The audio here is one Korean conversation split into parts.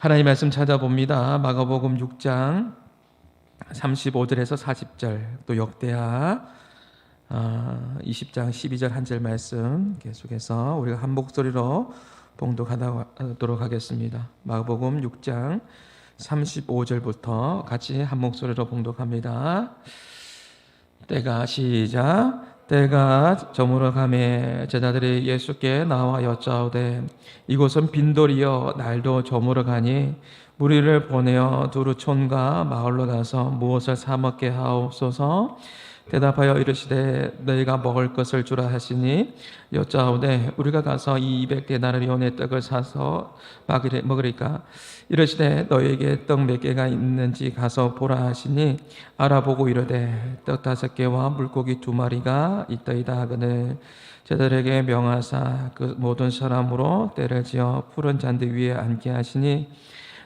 하나님 말씀 찾아봅니다. 마가복음 6장 35절에서 40절, 또 역대하 20장 12절 한 절 말씀 계속해서 우리가 한 목소리로 봉독하도록 하겠습니다. 마가복음 6장 35절부터 같이 한 목소리로 봉독합니다. 때가 저물어 가매 제자들이 예수께 나와 여짜오되 이곳은 빈돌이여 날도 저물어 가니 무리를 보내어 두루 촌과 마을로 가서 무엇을 사 먹게 하옵소서. 대답하여 이르시되 너희가 먹을 것을 주라 하시니 여짜오되 우리가 가서 200데나리온의 떡을 사서 먹으리까. 이르시되 너희에게 떡 몇 개가 있는지 가서 보라 하시니 알아보고 이르되 떡 5개와 물고기 2마리가 있더이다 하거늘 제자들에게 명하사 그 모든 사람으로 때를 지어 푸른 잔디 위에 앉게 하시니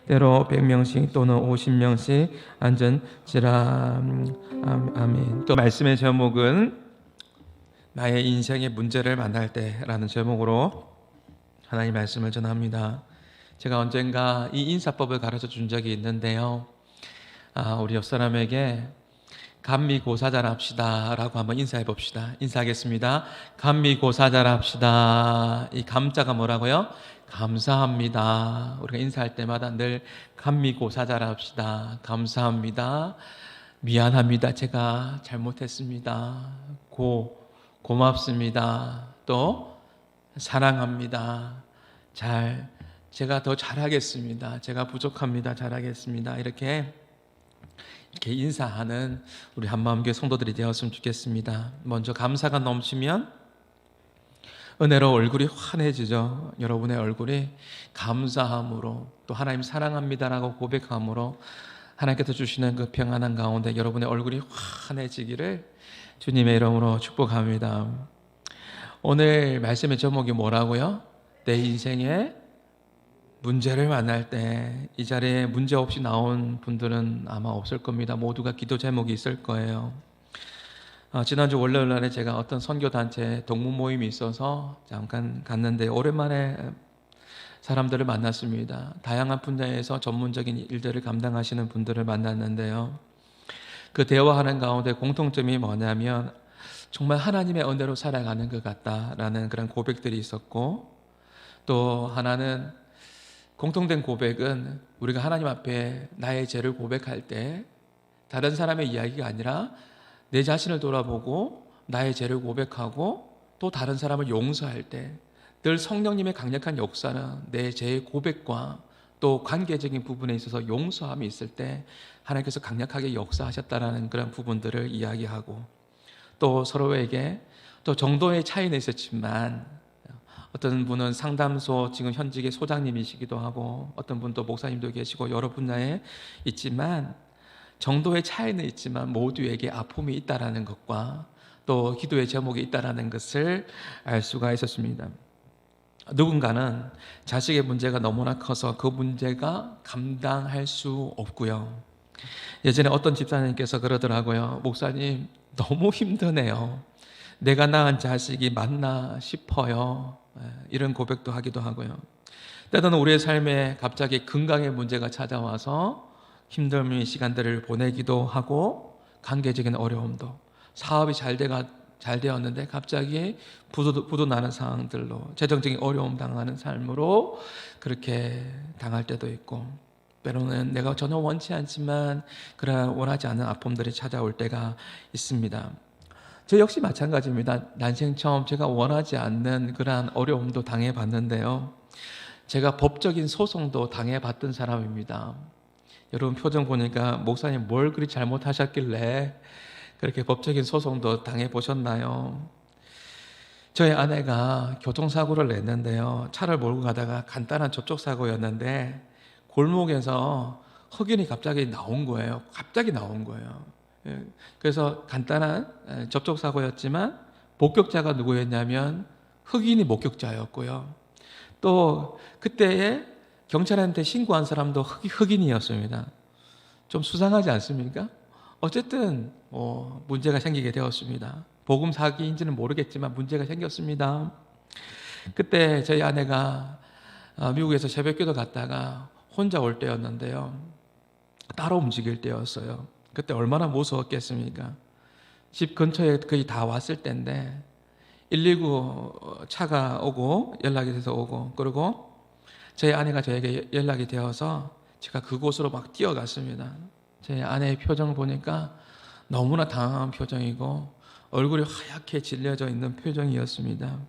때로 100명씩 또는 50명씩 앉은지라. 아멘. 또 말씀의 제목은 나의 인생의 문제를 만날 때라는 제목으로 하나님 말씀을 전합니다. 제가 언젠가 이 인사법을 가르쳐 준 적이 있는데요. 우리 옆 사람에게 감미고사잘 합시다 라고 한번 인사해 봅시다. 인사하겠습니다. 감미고사잘 합시다. 이 감자가 뭐라고요? 감사합니다. 우리가 인사할 때마다 늘 감미고사잘 합시다. 감사합니다. 미안합니다. 제가 잘못했습니다. 고맙습니다. 또 사랑합니다. 제가 더 잘하겠습니다. 제가 부족합니다. 잘하겠습니다. 이렇게 인사하는 우리 한마음교회 성도들이 되었으면 좋겠습니다. 먼저 감사가 넘치면 은혜로 얼굴이 환해지죠. 여러분의 얼굴이 감사함으로 또 하나님 사랑합니다라고 고백함으로 하나님께서 주시는 그 평안한 가운데 여러분의 얼굴이 환해지기를 주님의 이름으로 축복합니다. 오늘 말씀의 제목이 뭐라고요? 내 인생의 문제를 만날 때 이 자리에 문제 없이 나온 분들은 아마 없을 겁니다. 모두가 기도 제목이 있을 거예요. 지난주 월요일 날에 제가 어떤 선교단체 동문 모임이 있어서 잠깐 갔는데 오랜만에 사람들을 만났습니다. 다양한 분야에서 전문적인 일들을 감당하시는 분들을 만났는데요. 그 대화하는 가운데 공통점이 뭐냐면 정말 하나님의 은혜로 살아가는 것 같다라는 그런 고백들이 있었고, 또 하나는 공통된 고백은 우리가 하나님 앞에 나의 죄를 고백할 때 다른 사람의 이야기가 아니라 내 자신을 돌아보고 나의 죄를 고백하고 또 다른 사람을 용서할 때 늘 성령님의 강력한 역사는 내 죄의 고백과 또 관계적인 부분에 있어서 용서함이 있을 때 하나님께서 강력하게 역사하셨다는 그런 부분들을 이야기하고, 또 서로에게 또 정도의 차이는 있었지만 어떤 분은 상담소 지금 현직의 소장님이시기도 하고 어떤 분도 목사님도 계시고 여러 분야에 있지만 정도의 차이는 있지만 모두에게 아픔이 있다라는 것과 또 기도의 제목이 있다라는 것을 알 수가 있었습니다. 누군가는 자식의 문제가 너무나 커서 그 문제가 감당할 수 없고요. 예전에 어떤 집사님께서 그러더라고요. 목사님 너무 힘드네요. 내가 낳은 자식이 맞나 싶어요. 이런 고백도 하기도 하고요. 때로는 우리의 삶에 갑자기 건강의 문제가 찾아와서 힘든 시간들을 보내기도 하고, 관계적인 어려움도, 사업이 잘 되었는데 갑자기 부도 나는 상황들로 재정적인 어려움 당하는 삶으로 그렇게 당할 때도 있고, 때로는 내가 전혀 원치 않지만 그러나 원하지 않는 아픔들이 찾아올 때가 있습니다. 저 역시 마찬가지입니다. 난생 처음 제가 원하지 않는 그러한 어려움도 당해봤는데요. 제가 법적인 소송도 당해봤던 사람입니다. 여러분 표정 보니까 목사님 뭘 그리 잘못하셨길래 그렇게 법적인 소송도 당해보셨나요? 저희 아내가 교통사고를 냈는데요. 차를 몰고 가다가 간단한 접촉사고였는데 골목에서 흑인이 갑자기 나온 거예요. 그래서 간단한 접촉사고였지만 목격자가 누구였냐면 흑인이 목격자였고요. 또 그때에 경찰한테 신고한 사람도 흑인이었습니다. 좀 수상하지 않습니까? 어쨌든 문제가 생기게 되었습니다. 복음 사기인지는 모르겠지만 문제가 생겼습니다. 그때 저희 아내가 미국에서 새벽기도 갔다가 혼자 올 때였는데요. 따로 움직일 때였어요. 그때 얼마나 무서웠겠습니까? 집 근처에 거의 다 왔을 때인데 119 차가 오고 연락이 돼서 오고, 그리고 저희 아내가 저에게 연락이 되어서 제가 그곳으로 막 뛰어갔습니다. 제 아내의 표정 보니까 너무나 당황한 표정이고 얼굴이 하얗게 질려져 있는 표정이었습니다.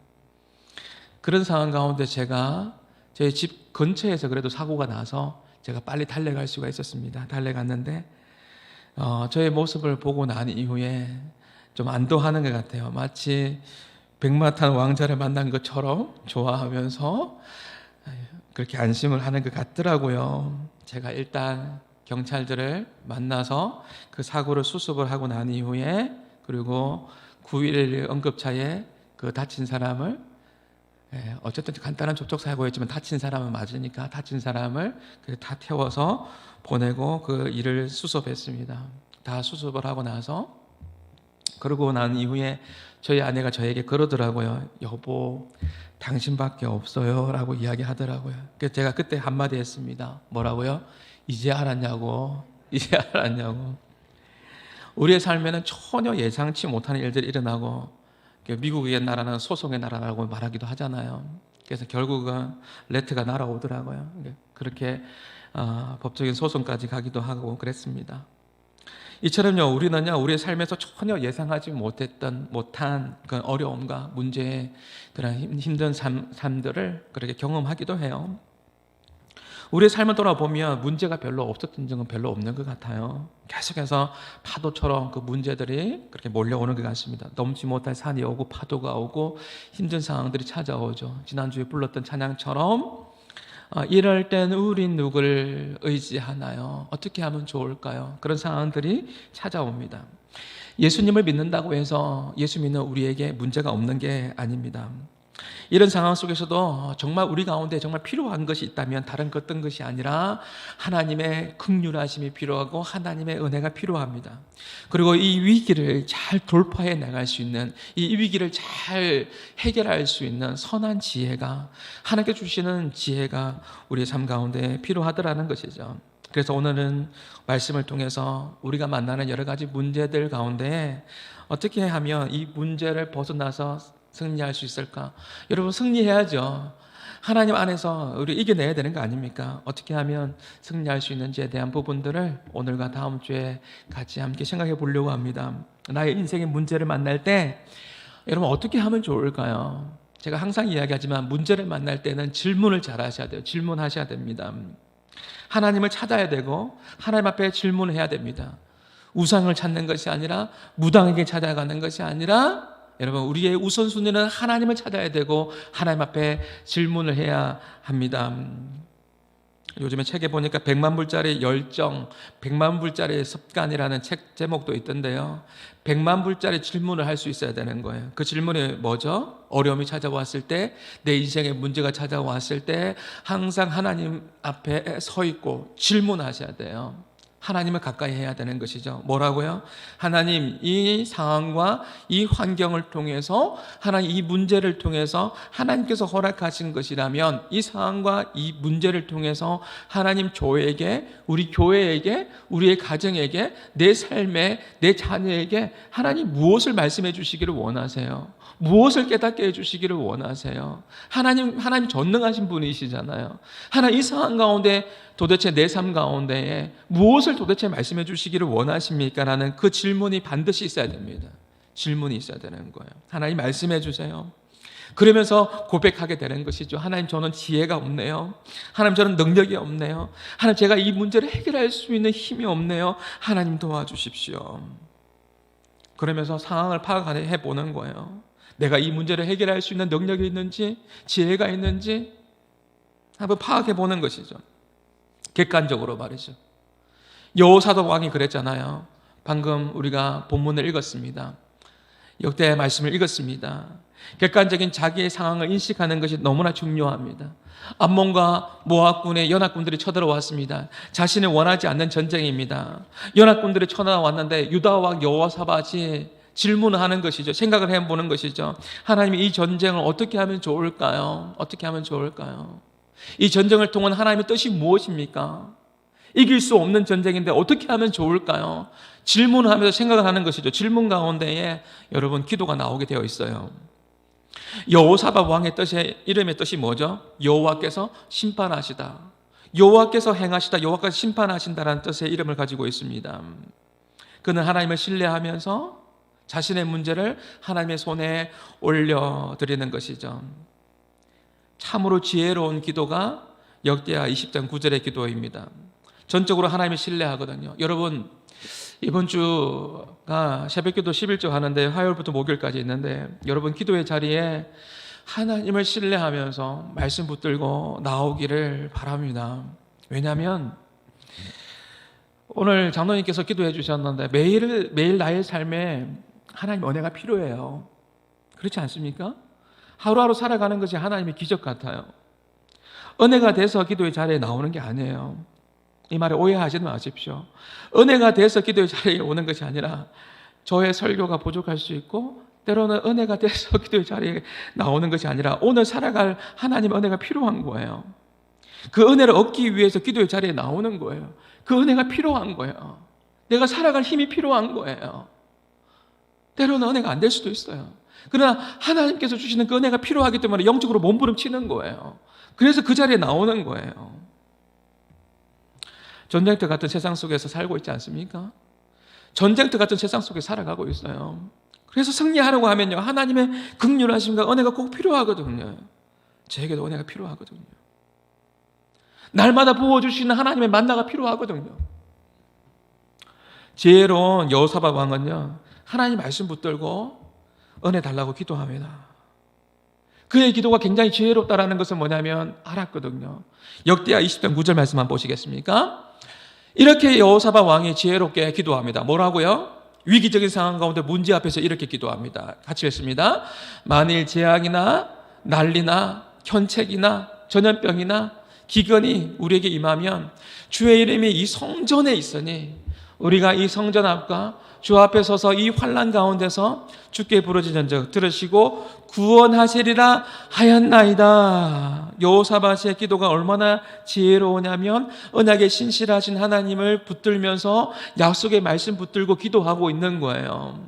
그런 상황 가운데 제가 저희 집 근처에서 그래도 사고가 나서 제가 빨리 달려갈 수가 있었습니다. 달려갔는데 저의 모습을 보고 난 이후에 좀 안도하는 것 같아요. 마치 백마탄 왕자를 만난 것처럼 좋아하면서 그렇게 안심을 하는 것 같더라고요. 제가 일단 경찰들을 만나서 그 사고를 수습을 하고 난 이후에, 그리고 911 응급차에 그 다친 사람을, 어쨌든 간단한 접촉 사고였지만 다친 사람은 맞으니까 다친 사람을 다 태워서 보내고 그 일을 수습했습니다. 다 수습을 하고 나서, 그러고 난 이후에 저희 아내가 저에게 그러더라고요. 여보, 당신밖에 없어요 라고 이야기하더라고요. 그래서 제가 그때 한마디 했습니다. 뭐라고요? 이제 알았냐고. 이제 알았냐고. 우리의 삶에는 전혀 예상치 못하는 일들이 일어나고, 미국의 나라는 소송의 나라라고 말하기도 하잖아요. 그래서 결국은 레트가 날아오더라고요. 그렇게 법적인 소송까지 가기도 하고 그랬습니다. 이처럼요, 우리는요, 우리의 삶에서 전혀 예상하지 못한 그런 어려움과 문제의 그런 힘든 삶들을 그렇게 경험하기도 해요. 우리의 삶을 돌아보면 문제가 별로 없었던 적은 별로 없는 것 같아요. 계속해서 파도처럼 그 문제들이 그렇게 몰려오는 것 같습니다. 넘지 못할 산이 오고 파도가 오고 힘든 상황들이 찾아오죠. 지난주에 불렀던 찬양처럼 이럴 땐 우린 누굴 의지하나요? 어떻게 하면 좋을까요? 그런 상황들이 찾아옵니다. 예수님을 믿는다고 해서 예수 믿는 우리에게 문제가 없는 게 아닙니다. 이런 상황 속에서도 정말 우리 가운데 정말 필요한 것이 있다면 다른 어떤 것이 아니라 하나님의 긍휼하심이 필요하고 하나님의 은혜가 필요합니다. 그리고 이 위기를 잘 돌파해 나갈 수 있는, 이 위기를 잘 해결할 수 있는 선한 지혜가, 하나님께 주시는 지혜가 우리의 삶 가운데 필요하더라는 것이죠. 그래서 오늘은 말씀을 통해서 우리가 만나는 여러 가지 문제들 가운데 어떻게 하면 이 문제를 벗어나서 승리할 수 있을까? 여러분, 승리해야죠. 하나님 안에서 우리 이겨내야 되는 거 아닙니까? 어떻게 하면 승리할 수 있는지에 대한 부분들을 오늘과 다음 주에 같이 함께 생각해 보려고 합니다. 나의 인생의 문제를 만날 때 여러분 어떻게 하면 좋을까요? 제가 항상 이야기하지만 문제를 만날 때는 질문을 잘 하셔야 돼요. 질문하셔야 됩니다. 하나님을 찾아야 되고 하나님 앞에 질문해야 됩니다. 우상을 찾는 것이 아니라, 무당에게 찾아가는 것이 아니라, 여러분, 우리의 우선순위는 하나님을 찾아야 되고 하나님 앞에 질문을 해야 합니다. 요즘에 책에 보니까 100만 불짜리 열정, 100만 불짜리 습관이라는 책 제목도 있던데요. 100만 불짜리 질문을 할 수 있어야 되는 거예요. 그 질문이 뭐죠? 어려움이 찾아왔을 때, 내 인생의 문제가 찾아왔을 때 항상 하나님 앞에 서 있고 질문하셔야 돼요. 하나님을 가까이 해야 되는 것이죠. 뭐라고요? 하나님, 이 상황과 이 환경을 통해서, 하나님 이 문제를 통해서 하나님께서 허락하신 것이라면 이 상황과 이 문제를 통해서 하나님 저에게, 우리 교회에게, 우리의 가정에게, 내 삶에, 내 자녀에게 하나님 무엇을 말씀해 주시기를 원하세요? 무엇을 깨닫게 해주시기를 원하세요? 하나님 전능하신 분이시잖아요. 하나님 이 상황 가운데 도대체 내 삶 가운데에 무엇을 도대체 말씀해 주시기를 원하십니까? 라는 그 질문이 반드시 있어야 됩니다. 질문이 있어야 되는 거예요. 하나님 말씀해 주세요. 그러면서 고백하게 되는 것이죠. 하나님, 저는 지혜가 없네요. 하나님, 저는 능력이 없네요. 하나님, 제가 이 문제를 해결할 수 있는 힘이 없네요. 하나님 도와주십시오. 그러면서 상황을 파악해 보는 거예요. 내가 이 문제를 해결할 수 있는 능력이 있는지, 지혜가 있는지 한번 파악해 보는 것이죠. 객관적으로 말이죠. 여호사밧 왕이 그랬잖아요. 방금 우리가 본문을 읽었습니다. 역대 말씀을 읽었습니다. 객관적인 자기의 상황을 인식하는 것이 너무나 중요합니다. 암몬과 모압군의 연합군들이 쳐들어왔습니다. 자신을 원하지 않는 전쟁입니다. 연합군들이 쳐들어왔는데 유다 왕 여호사밧이 질문을 하는 것이죠. 생각을 해보는 것이죠. 하나님이 이 전쟁을 어떻게 하면 좋을까요? 어떻게 하면 좋을까요? 이 전쟁을 통한 하나님의 뜻이 무엇입니까? 이길 수 없는 전쟁인데 어떻게 하면 좋을까요? 질문을 하면서 생각을 하는 것이죠. 질문 가운데에 여러분 기도가 나오게 되어 있어요. 여호사밧 왕의 이름의 뜻이 뭐죠? 여호와께서 심판하시다. 여호와께서 행하시다. 여호와께서 심판하신다라는 뜻의 이름을 가지고 있습니다. 그는 하나님을 신뢰하면서 자신의 문제를 하나님의 손에 올려드리는 것이죠. 참으로 지혜로운 기도가 역대하 20장 9절의 기도입니다. 전적으로 하나님을 신뢰하거든요. 여러분, 이번 주가 새벽기도 11조 하는데 화요일부터 목요일까지 있는데 여러분 기도의 자리에 하나님을 신뢰하면서 말씀 붙들고 나오기를 바랍니다. 왜냐하면 오늘 장로님께서 기도해 주셨는데 매일 나의 삶에 하나님 은혜가 필요해요. 그렇지 않습니까? 하루하루 살아가는 것이 하나님의 기적 같아요. 은혜가 돼서 기도의 자리에 나오는 게 아니에요. 이 말에 오해하지 마십시오. 은혜가 돼서 기도의 자리에 오는 것이 아니라 저의 설교가 부족할 수 있고 때로는 은혜가 돼서 기도의 자리에 나오는 것이 아니라 오늘 살아갈 하나님의 은혜가 필요한 거예요. 그 은혜를 얻기 위해서 기도의 자리에 나오는 거예요. 그 은혜가 필요한 거예요. 내가 살아갈 힘이 필요한 거예요. 때로는 은혜가 안 될 수도 있어요. 그러나 하나님께서 주시는 그 은혜가 필요하기 때문에 영적으로 몸부림치는 거예요. 그래서 그 자리에 나오는 거예요. 전쟁터 같은 세상 속에서 살고 있지 않습니까? 전쟁터 같은 세상 속에 살아가고 있어요. 그래서 승리하려고 하면요, 하나님의 긍휼하심과 은혜가 꼭 필요하거든요. 저에게도 은혜가 필요하거든요. 날마다 부어주시는 하나님의 만나가 필요하거든요. 지혜로운 여호사밧 왕은요, 하나님 말씀 붙들고 은혜 달라고 기도합니다. 그의 기도가 굉장히 지혜롭다라는 것은 뭐냐면 알았거든요. 역대하 20장 9절 말씀 한번 보시겠습니까? 이렇게 여호사밧 왕이 지혜롭게 기도합니다. 뭐라고요? 위기적인 상황 가운데 문제 앞에서 이렇게 기도합니다. 같이 읽습니다. 만일 재앙이나 난리나 현책이나 전염병이나 기근이 우리에게 임하면 주의 이름이 이 성전에 있으니 우리가 이 성전 앞과 주 앞에 서서 이 환난 가운데서 주께 부르짖은즉 들으시고 구원하시리라 하였나이다. 여호사밧의 기도가 얼마나 지혜로우냐면 언약에 신실하신 하나님을 붙들면서 약속의 말씀 붙들고 기도하고 있는 거예요.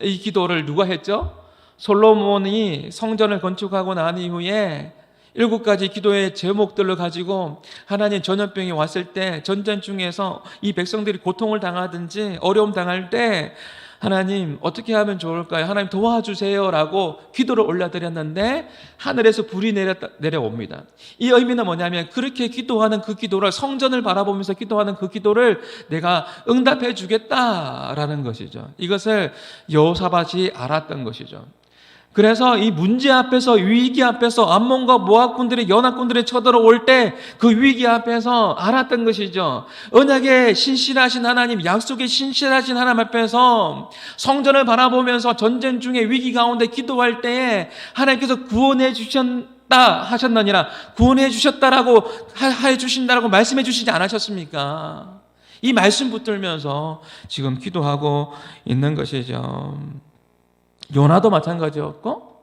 이 기도를 누가 했죠? 솔로몬이 성전을 건축하고 난 이후에 7가지 기도의 제목들을 가지고 하나님 전염병이 왔을 때 전쟁 중에서 이 백성들이 고통을 당하든지 어려움 당할 때 하나님 어떻게 하면 좋을까요? 하나님 도와주세요 라고 기도를 올려드렸는데 하늘에서 불이 내려옵니다. 이 의미는 뭐냐면 그렇게 기도하는 그 기도를 성전을 바라보면서 기도하는 그 기도를 내가 응답해 주겠다라는 것이죠. 이것을 여호사밧이 알았던 것이죠. 그래서 이 문제 앞에서 위기 앞에서 암몬과 모압군들이 연합군들이 쳐들어올 때 그 위기 앞에서 알았던 것이죠. 언약에 신실하신 하나님, 약속에 신실하신 하나님 앞에서 성전을 바라보면서 전쟁 중에 위기 가운데 기도할 때에 하나님께서 구원해 주셨다 하셨느니라, 구원해 주셨다라고 해 주신다라고 말씀해 주시지 않으셨습니까? 이 말씀 붙들면서 지금 기도하고 있는 것이죠. 요나도 마찬가지였고,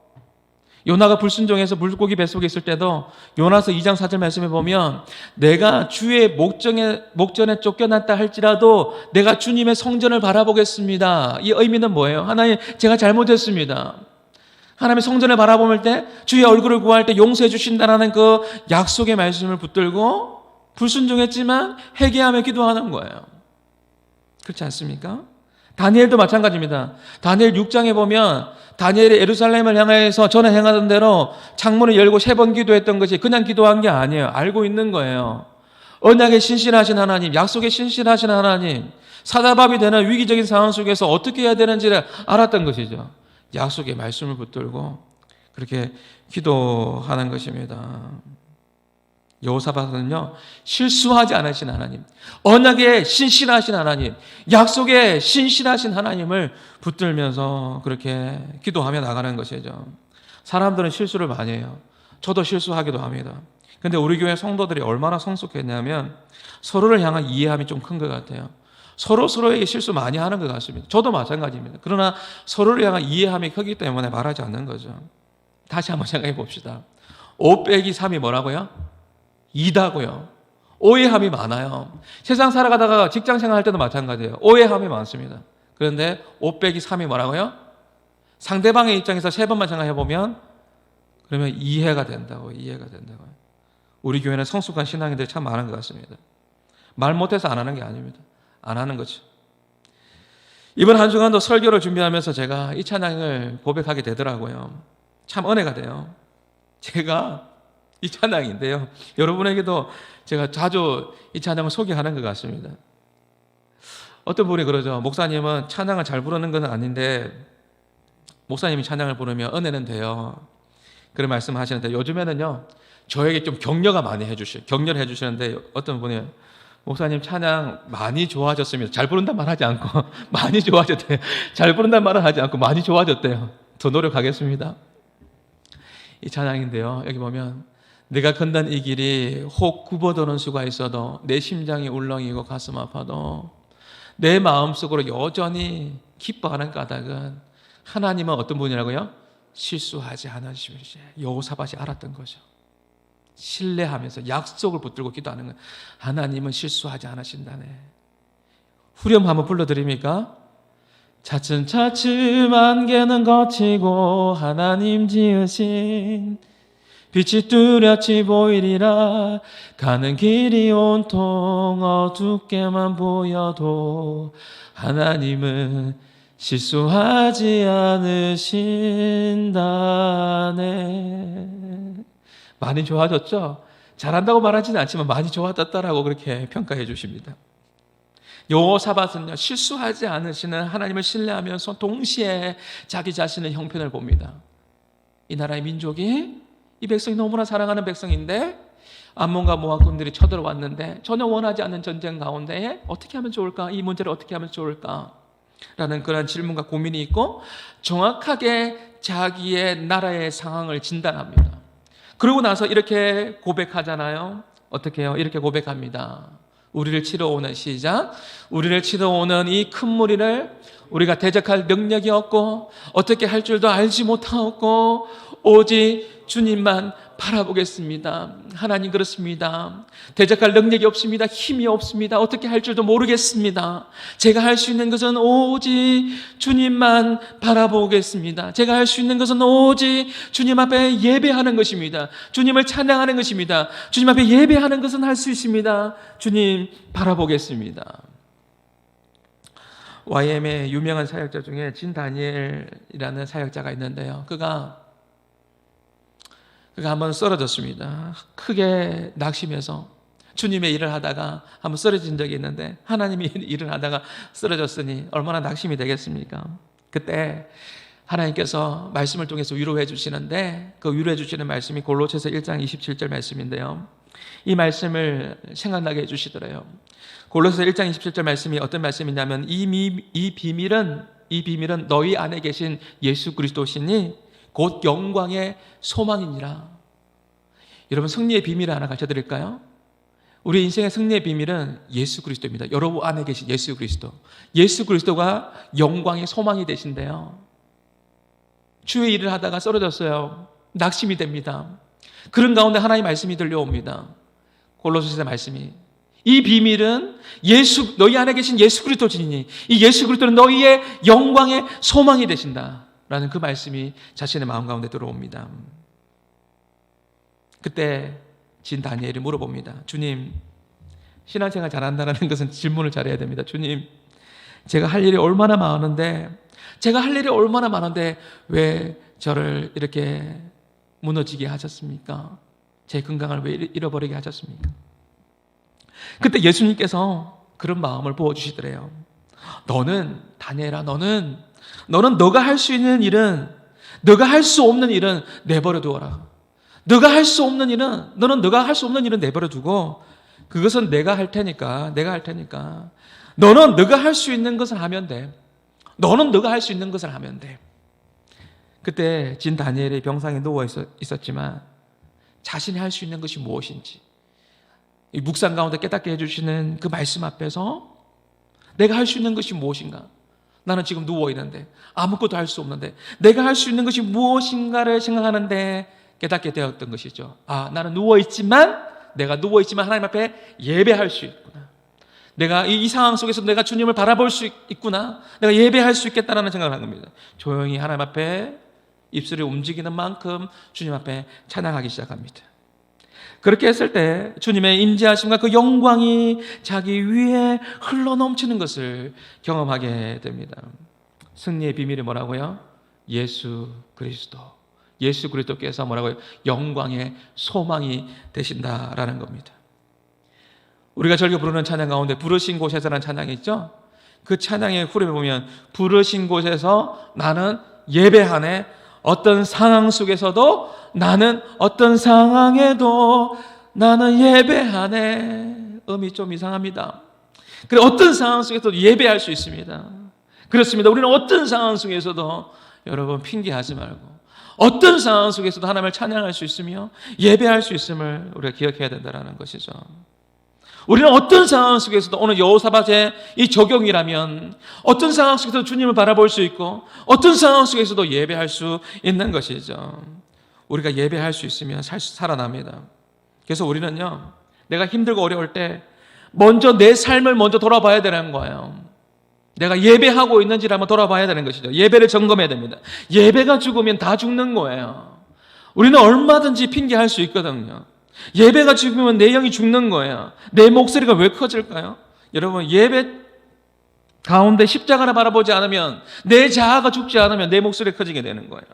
요나가 불순종해서 물고기 뱃속에 있을 때도 요나서 2장 4절 말씀에 보면 내가 주의 목전에 쫓겨났다 할지라도 내가 주님의 성전을 바라보겠습니다. 이 의미는 뭐예요? 하나님, 제가 잘못했습니다. 하나님의 성전을 바라볼 때 주의 얼굴을 구할 때 용서해 주신다라는 그 약속의 말씀을 붙들고 불순종했지만 회개하며 기도하는 거예요. 그렇지 않습니까? 다니엘도 마찬가지입니다. 다니엘 6장에 보면 다니엘이 예루살렘을 향해서 전에 행하던 대로 창문을 열고 3번 기도했던 것이 그냥 기도한 게 아니에요. 알고 있는 거예요. 언약에 신실하신 하나님, 약속에 신실하신 하나님, 사다밥이 되는 위기적인 상황 속에서 어떻게 해야 되는지를 알았던 것이죠. 약속의 말씀을 붙들고 그렇게 기도하는 것입니다. 여호사밧은요, 실수하지 않으신 하나님, 언약에 신실하신 하나님, 약속에 신실하신 하나님을 붙들면서 그렇게 기도하며 나가는 것이죠. 사람들은 실수를 많이 해요. 저도 실수하기도 합니다. 근데 우리 교회 성도들이 얼마나 성숙했냐면 서로를 향한 이해함이 좀 큰 것 같아요. 서로에게 실수 많이 하는 것 같습니다. 저도 마찬가지입니다. 그러나 서로를 향한 이해함이 크기 때문에 말하지 않는 거죠. 다시 한번 생각해 봅시다. 5 빼기 3이 뭐라고요? 2다고요. 오해함이 많아요. 세상 살아가다가 직장 생활할 때도 마찬가지예요. 오해함이 많습니다. 그런데 5 빼기 3이 뭐라고요? 상대방의 입장에서 3번만 생각해보면 그러면 이해가 된다고. 우리 교회는 성숙한 신앙인들이 참 많은 것 같습니다. 말 못해서 안 하는 게 아닙니다. 안 하는 거죠. 이번 한 주간도 설교를 준비하면서 제가 이 찬양을 고백하게 되더라고요. 참 은혜가 돼요. 제가 이 찬양인데요, 여러분에게도 제가 자주 이 찬양을 소개하는 것 같습니다. 어떤 분이 그러죠. 목사님은 찬양을 잘 부르는 건 아닌데 목사님이 찬양을 부르면 은혜는 돼요. 그런 말씀 하시는데 요즘에는요, 저에게 좀 격려를 해주시는데 어떤 분이 목사님 찬양 많이 좋아졌습니다. 잘 부른단 말 하지 않고 많이 좋아졌대요. 잘 부른단 말은 하지 않고 많이 좋아졌대요. 더 노력하겠습니다. 이 찬양인데요, 여기 보면 내가 건넌 이 길이 혹 굽어도는 수가 있어도 내 심장이 울렁이고 가슴 아파도 내 마음속으로 여전히 기뻐하는 까닭은 하나님은 어떤 분이라고요? 실수하지 않으시면서 여호사밧이 알았던 거죠. 신뢰하면서 약속을 붙들고 기도하는 거예요. 하나님은 실수하지 않으신다네. 후렴 한번 불러드립니까? 차츰차츰 안개는 걷히고 하나님 지으신 빛이 뚜렷이 보이리라. 가는 길이 온통 어둡게만 보여도 하나님은 실수하지 않으신다네. 많이 좋아졌죠? 잘한다고 말하지는 않지만 많이 좋아졌다라고 그렇게 평가해 주십니다. 여호사밧은요, 실수하지 않으시는 하나님을 신뢰하면서 동시에 자기 자신의 형편을 봅니다. 이 나라의 민족이, 이 백성이 너무나 사랑하는 백성인데 암몬과 모압군들이 쳐들어왔는데 전혀 원하지 않는 전쟁 가운데 어떻게 하면 좋을까? 이 문제를 어떻게 하면 좋을까? 라는 그런 질문과 고민이 있고 정확하게 자기의 나라의 상황을 진단합니다. 그러고 나서 이렇게 고백하잖아요. 어떻게 해요? 이렇게 고백합니다. 우리를 치러 오는, 시작. 우리를 치러 오는 이 큰 무리를 우리가 대적할 능력이 없고 어떻게 할 줄도 알지 못하고 오직 주님만 바라보겠습니다. 하나님 그렇습니다. 대적할 능력이 없습니다. 힘이 없습니다. 어떻게 할 줄도 모르겠습니다. 제가 할 수 있는 것은 오직 주님만 바라보겠습니다. 제가 할 수 있는 것은 오직 주님 앞에 예배하는 것입니다. 주님을 찬양하는 것입니다. 주님 앞에 예배하는 것은 할 수 있습니다. 주님 바라보겠습니다. YM의 유명한 사역자 중에 진 다니엘이라는 사역자가 있는데요, 그가 한번 쓰러졌습니다. 크게 낙심해서 주님의 일을 하다가 한번 쓰러진 적이 있는데 하나님의 일을 하다가 쓰러졌으니 얼마나 낙심이 되겠습니까? 그때 하나님께서 말씀을 통해서 위로해 주시는데 그 위로해 주시는 말씀이 골로새서 1장 27절 말씀인데요, 이 말씀을 생각나게 해주시더래요. 골로새서 1장 27절 말씀이 어떤 말씀이냐면 이 비밀은 너희 안에 계신 예수 그리스도시니 곧 영광의 소망이니라. 여러분, 승리의 비밀을 하나 가르쳐드릴까요? 우리 인생의 승리의 비밀은 예수 그리스도입니다. 여러분 안에 계신 예수 그리스도. 예수 그리스도가 영광의 소망이 되신대요. 주의 일을 하다가 쓰러졌어요. 낙심이 됩니다. 그런 가운데 하나님의 말씀이 들려옵니다. 골로새서 말씀이, 이 비밀은 너희 안에 계신 예수 그리스도시니 이 예수 그리스도는 너희의 영광의 소망이 되신다 라는 그 말씀이 자신의 마음 가운데 들어옵니다. 그때 진 다니엘이 물어봅니다. 주님, 신앙생활 잘한다는 것은 질문을 잘해야 됩니다. 주님, 제가 할 일이 얼마나 많은데 왜 저를 이렇게 무너지게 하셨습니까? 제 건강을 왜 잃어버리게 하셨습니까? 그때 예수님께서 그런 마음을 부어주시더래요. 너는 다니엘아, 너는 너가 할 수 있는 일은, 너가 할 수 없는 일은 내버려 두어라. 너가 할 수 없는 일은 내버려 두고 그것은 내가 할 테니까 너는 너가 할 수 있는 것을 하면 돼. 그때 진 다니엘이 병상에 누워 있었지만 자신이 할 수 있는 것이 무엇인지 이 묵상 가운데 깨닫게 해주시는 그 말씀 앞에서 내가 할 수 있는 것이 무엇인가? 나는 지금 누워 있는데 아무것도 할 수 없는데 내가 할 수 있는 것이 무엇인가를 생각하는데 깨닫게 되었던 것이죠. 아, 나는 누워있지만, 내가 누워있지만 하나님 앞에 예배할 수 있구나. 내가 이 상황 속에서 내가 주님을 바라볼 수 있구나. 내가 예배할 수 있겠다라는 생각을 한 겁니다. 조용히 하나님 앞에 입술이 움직이는 만큼 주님 앞에 찬양하기 시작합니다. 그렇게 했을 때 주님의 임재하심과 그 영광이 자기 위에 흘러넘치는 것을 경험하게 됩니다. 승리의 비밀이 뭐라고요? 예수 그리스도. 예수 그리스도께서 뭐라고요? 영광의 소망이 되신다라는 겁니다. 우리가 즐겨 부르는 찬양 가운데 부르신 곳에서라는 찬양이 있죠? 그 찬양의 후렴에 보면 부르신 곳에서 나는 예배하네. 어떤 상황 속에서도 나는 어떤 상황에도 나는 예배하네. 음이 좀 이상합니다. 그래, 어떤 상황 속에서도 예배할 수 있습니다. 그렇습니다. 우리는 어떤 상황 속에서도 여러분 핑계하지 말고 어떤 상황 속에서도 하나님을 찬양할 수 있으며 예배할 수 있음을 우리가 기억해야 된다는 것이죠. 우리는 어떤 상황 속에서도 오늘 여호사밧의 이 적용이라면 어떤 상황 속에서도 주님을 바라볼 수 있고 어떤 상황 속에서도 예배할 수 있는 것이죠. 우리가 예배할 수 있으면 살아납니다. 그래서 우리는요, 내가 힘들고 어려울 때 먼저 내 삶을 먼저 돌아봐야 되는 거예요. 내가 예배하고 있는지를 한번 돌아봐야 되는 것이죠. 예배를 점검해야 됩니다. 예배가 죽으면 다 죽는 거예요. 우리는 얼마든지 핑계할 수 있거든요. 예배가 죽으면 내 영이 죽는 거예요. 내 목소리가 왜 커질까요? 여러분, 예배 가운데 십자가를 바라보지 않으면, 내 자아가 죽지 않으면 내 목소리가 커지게 되는 거예요.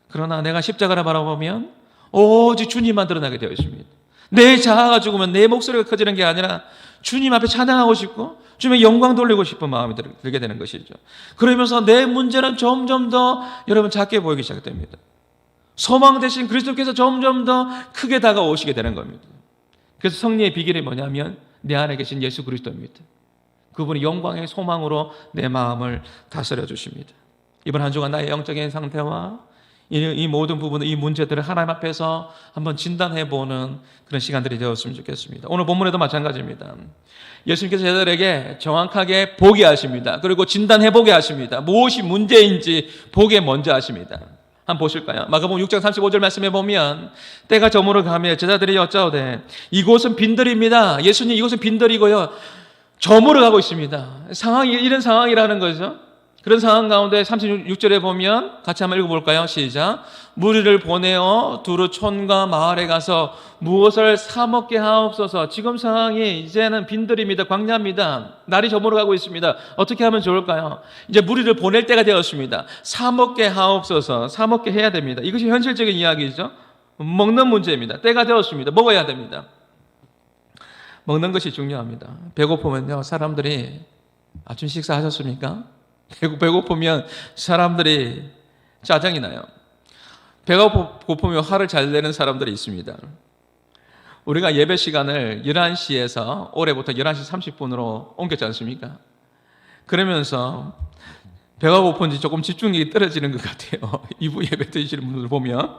그러나 내가 십자가를 바라보면 오직 주님만 드러나게 되어 있습니다. 내 자아가 죽으면 내 목소리가 커지는 게 아니라 주님 앞에 찬양하고 싶고 주님의 영광 돌리고 싶은 마음이 들게 되는 것이죠. 그러면서 내 문제는 점점 더 여러분 작게 보이기 시작됩니다. 소망 대신 그리스도께서 점점 더 크게 다가오시게 되는 겁니다. 그래서 승리의 비결이 뭐냐면 내 안에 계신 예수 그리스도입니다. 그분이 영광의 소망으로 내 마음을 다스려 주십니다. 이번 한 주간 나의 영적인 상태와 이 모든 부분, 이 문제들을 하나님 앞에서 한번 진단해보는 그런 시간들이 되었으면 좋겠습니다. 오늘 본문에도 마찬가지입니다. 예수님께서 제자들에게 정확하게 보게 하십니다. 그리고 진단해보게 하십니다. 무엇이 문제인지 보게 먼저 하십니다. 한번 보실까요? 마가복음 6장 35절 말씀에 보면 때가 저물어 가며 제자들이 여짜오되 이곳은 빈들입니다. 예수님, 이곳은 빈들이고요, 저물어 가고 있습니다. 상황이 이런 상황이라는 거죠. 그런 상황 가운데 36절에 보면 같이 한번 읽어볼까요? 시작. 무리를 보내어 두루 촌과 마을에 가서 무엇을 사 먹게 하옵소서. 지금 상황이 이제는 빈들입니다. 광야입니다. 날이 저물어 가고 있습니다. 어떻게 하면 좋을까요? 이제 무리를 보낼 때가 되었습니다. 사 먹게 하옵소서. 사 먹게 해야 됩니다. 이것이 현실적인 이야기죠. 먹는 문제입니다. 때가 되었습니다. 먹어야 됩니다. 먹는 것이 중요합니다. 배고프면요, 사람들이 아침 식사하셨습니까? 배고프면 사람들이 짜증이 나요. 배가 고프면 화를 잘 내는 사람들이 있습니다. 우리가 예배 시간을 11시에서 올해부터 11시 30분으로 옮겼지 않습니까? 그러면서 배가 고픈지 조금 집중력이 떨어지는 것 같아요. 2부 예배 드시는 분들 보면.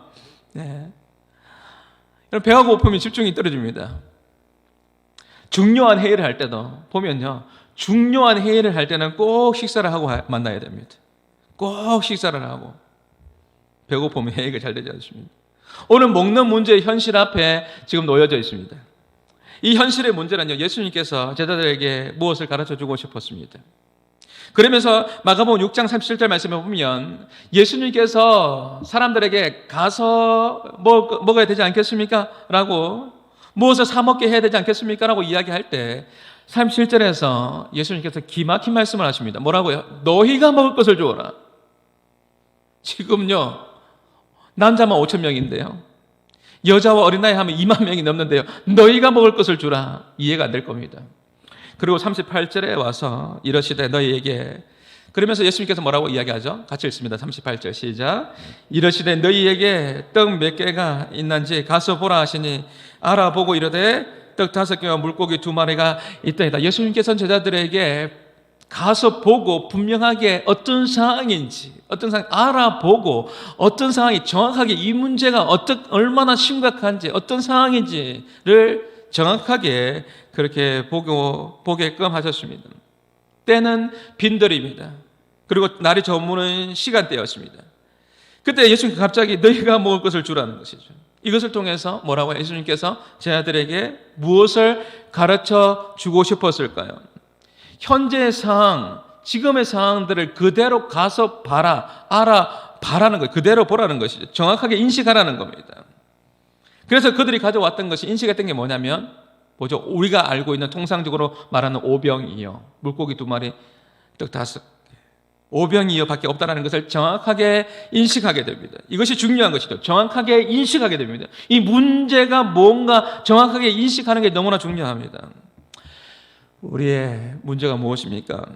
네. 배가 고프면 집중이 떨어집니다. 중요한 회의를 할 때도 보면요, 중요한 회의를 할 때는 꼭 식사를 하고 만나야 됩니다. 꼭 식사를 하고. 배고프면 회의가 잘 되지 않습니다. 오늘 먹는 문제의 현실 앞에 지금 놓여져 있습니다. 이 현실의 문제는요, 예수님께서 제자들에게 무엇을 가르쳐주고 싶었습니다. 그러면서 마가복음 6장 37절 말씀에 보면 예수님께서 사람들에게 가서 먹어야 되지 않겠습니까? 라고, 무엇을 사 먹게 해야 되지 않겠습니까? 라고 이야기할 때 37절에서 예수님께서 기막힌 말씀을 하십니다. 뭐라고요? 너희가 먹을 것을 주어라. 지금요, 남자만 5천 명인데요, 여자와 어린아이 하면 2만 명이 넘는데요, 너희가 먹을 것을 주라. 이해가 안 될 겁니다. 그리고 38절에 와서 이러시되 너희에게, 그러면서 예수님께서 뭐라고 이야기하죠? 같이 읽습니다. 38절 시작. 이러시되 너희에게 떡 몇 개가 있는지 가서 보라 하시니 알아보고 이르되 떡 5개와 물고기 2마리가 있다이다. 예수님께서는 제자들에게 가서 보고 분명하게 어떤 상황인지, 어떤 상황 알아보고 어떤 상황이 정확하게 이 문제가 얼마나 심각한지, 어떤 상황인지를 정확하게 그렇게 보게끔 하셨습니다. 때는 빈들입니다. 그리고 날이 저무는 시간대였습니다. 그때 예수님께서 갑자기 너희가 먹을 것을 주라는 것이죠. 이것을 통해서 뭐라고 예수님께서 제 아들에게 무엇을 가르쳐 주고 싶었을까요? 현재의 상황, 지금의 상황들을 그대로 가서 봐라, 바라는 거예요. 그대로 보라는 것이죠. 정확하게 인식하라는 겁니다. 그래서 그들이 가져왔던 것이 인식했던 게 뭐냐면 뭐죠? 우리가 알고 있는 통상적으로 말하는 오병이어, 물고기 2마리, 떡 5개, 오병이어 밖에 없다는 것을 정확하게 인식하게 됩니다. 이것이 중요한 것이죠. 정확하게 인식하게 됩니다. 이 문제가 뭔가 정확하게 인식하는 게 너무나 중요합니다. 우리의 문제가 무엇입니까?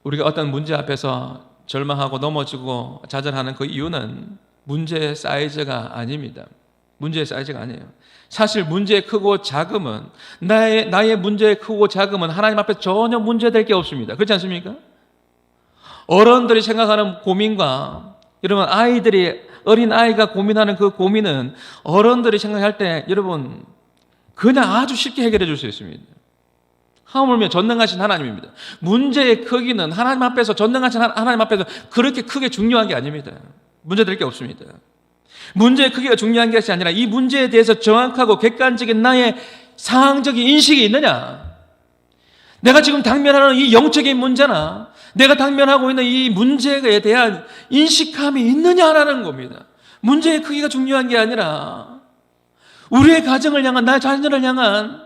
우리가 어떤 문제 앞에서 절망하고 넘어지고 좌절하는 그 이유는 문제의 사이즈가 아닙니다. 문제의 사이즈가 아니에요. 사실 문제의 크고 작음은 나의 문제의 크고 작음은 하나님 앞에 전혀 문제될 게 없습니다. 그렇지 않습니까? 어른들이 생각하는 고민과 여러분 어린 아이가 고민하는 그 고민은 어른들이 생각할 때 여러분 그냥 아주 쉽게 해결해 줄 수 있습니다. 하물며 전능하신 하나님입니다. 문제의 크기는 하나님 앞에서 전능하신 하나님 앞에서 그렇게 크게 중요한 게 아닙니다. 문제될 게 없습니다. 문제의 크기가 중요한 것이 아니라 이 문제에 대해서 정확하고 객관적인 나의 상황적인 인식이 있느냐, 내가 지금 당면하는 이 영적인 문제나 내가 당면하고 있는 이 문제에 대한 인식함이 있느냐라는 겁니다. 문제의 크기가 중요한 게 아니라 우리의 가정을 향한, 나 자신을 향한,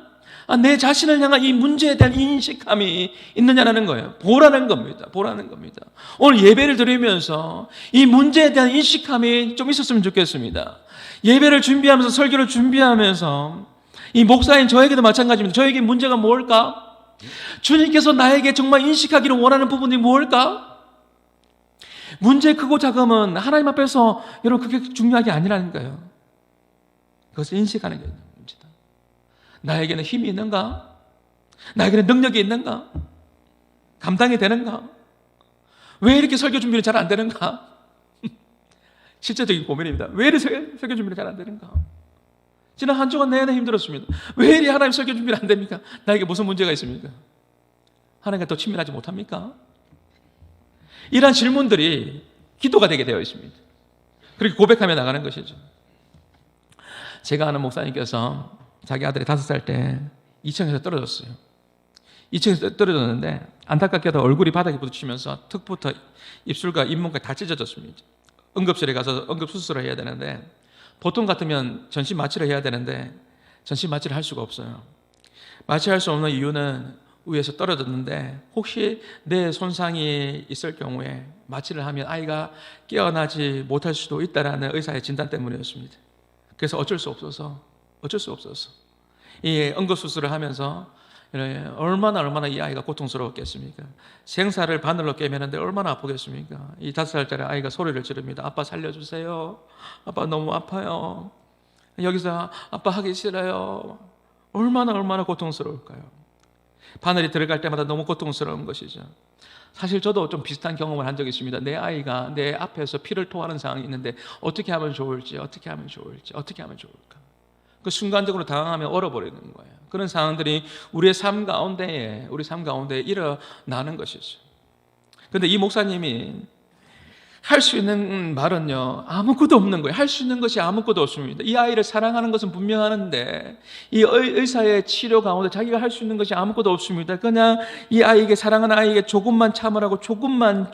내 자신을 향한 이 문제에 대한 인식함이 있느냐라는 거예요. 보라는 겁니다. 보라는 겁니다. 오늘 예배를 드리면서 이 문제에 대한 인식함이 좀 있었으면 좋겠습니다. 예배를 준비하면서, 설교를 준비하면서 이 목사인 저에게도 마찬가지입니다. 저에게 문제가 뭘까? 주님께서 나에게 정말 인식하기를 원하는 부분이 뭘까? 문제의 크고 작음은 하나님 앞에서 여러분 그게 중요한 게 아니라는 거예요. 그것을 인식하는 게 문제다. 나에게는 힘이 있는가? 나에게는 능력이 있는가? 감당이 되는가? 왜 이렇게 설교 준비는 잘 안 되는가? 실제적인 고민입니다. 왜 이렇게 설교 준비는 잘 안 되는가? 지난 한 주간 내내 힘들었습니다. 왜 이리 하나님 설교 준비를 안 됩니까? 나에게 무슨 문제가 있습니까? 하나님과 더 친밀하지 못합니까? 이러한 질문들이 기도가 되게 되어 있습니다. 그렇게 고백하며 나가는 것이죠. 제가 아는 목사님께서 자기 아들이 5살 때 2층에서 떨어졌어요. 2층에서 떨어졌는데 안타깝게도 얼굴이 바닥에 부딪히면서 턱부터 입술과 잇몸까지 다 찢어졌습니다. 응급실에 가서 응급수술을 해야 되는데 보통 같으면 전신 마취를 해야 되는데 전신 마취를 할 수가 없어요. 마취할 수 없는 이유는 위에서 떨어졌는데 혹시 내 손상이 있을 경우에 마취를 하면 아이가 깨어나지 못할 수도 있다라는 의사의 진단 때문이었습니다. 그래서 어쩔 수 없어서 이 응급수술을 하면서 얼마나 이 아이가 고통스러웠겠습니까? 생사를 바늘로 꿰매는데 얼마나 아프겠습니까? 이 5살짜리 아이가 소리를 지릅니다. 아빠 살려주세요. 아빠 너무 아파요. 여기서 아빠 하기 싫어요. 얼마나 고통스러울까요? 바늘이 들어갈 때마다 너무 고통스러운 것이죠. 사실 저도 좀 비슷한 경험을 한 적이 있습니다. 내 아이가 내 앞에서 피를 토하는 상황이 있는데 어떻게 하면 좋을까? 그 순간적으로 당황하면 얼어버리는 거예요. 그런 상황들이 우리 삶 가운데에 일어나는 것이죠. 그런데 이 목사님이 할 수 있는 말은요, 아무것도 없는 거예요. 할 수 있는 것이 아무것도 없습니다. 이 아이를 사랑하는 것은 분명하는데 이 의사의 치료 가운데 자기가 할 수 있는 것이 아무것도 없습니다. 그냥 이 아이에게, 사랑하는 아이에게 조금만 참으라고 조금만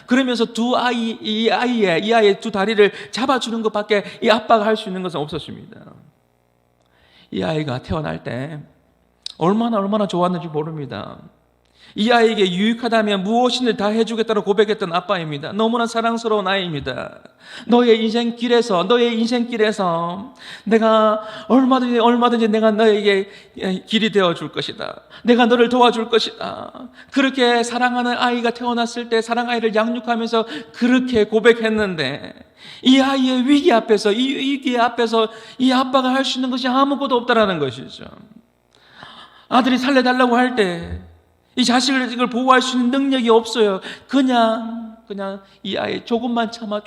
그러면서 이 아이의 두 다리를 잡아주는 것밖에 이 아빠가 할 수 있는 것은 없었습니다. 이 아이가 태어날 때 얼마나 좋았는지 모릅니다. 이 아이에게 유익하다면 무엇이든 다 해주겠다고 고백했던 아빠입니다. 너무나 사랑스러운 아이입니다. 너의 인생길에서 내가 얼마든지 내가 너에게 길이 되어줄 것이다. 내가 너를 도와줄 것이다. 그렇게 사랑하는 아이가 태어났을 때 사랑 아이를 양육하면서 그렇게 고백했는데 이 아이의 위기 앞에서 이 아빠가 할 수 있는 것이 아무것도 없다라는 것이죠. 아들이 살려달라고 할 때 이 자식을 보호할 수 있는 능력이 없어요. 그냥 이 아이 조금만 참아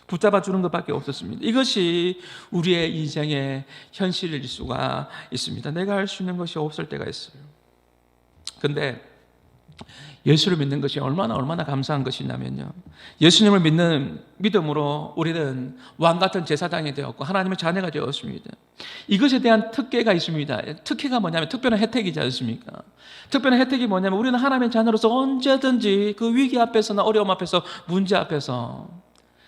붙잡아 주는 것밖에 없었습니다. 이것이 우리의 인생의 현실일 수가 있습니다. 내가 할 수 있는 것이 없을 때가 있어요. 근데 예수를 믿는 것이 얼마나 감사한 것이냐면요, 예수님을 믿는 믿음으로 우리는 왕같은 제사장이 되었고 하나님의 자녀가 되었습니다. 이것에 대한 특혜가 있습니다. 특혜가 뭐냐면 특별한 혜택이지 않습니까? 특별한 혜택이 뭐냐면 우리는 하나님의 자녀로서 언제든지 그 위기 앞에서나 어려움 앞에서, 문제 앞에서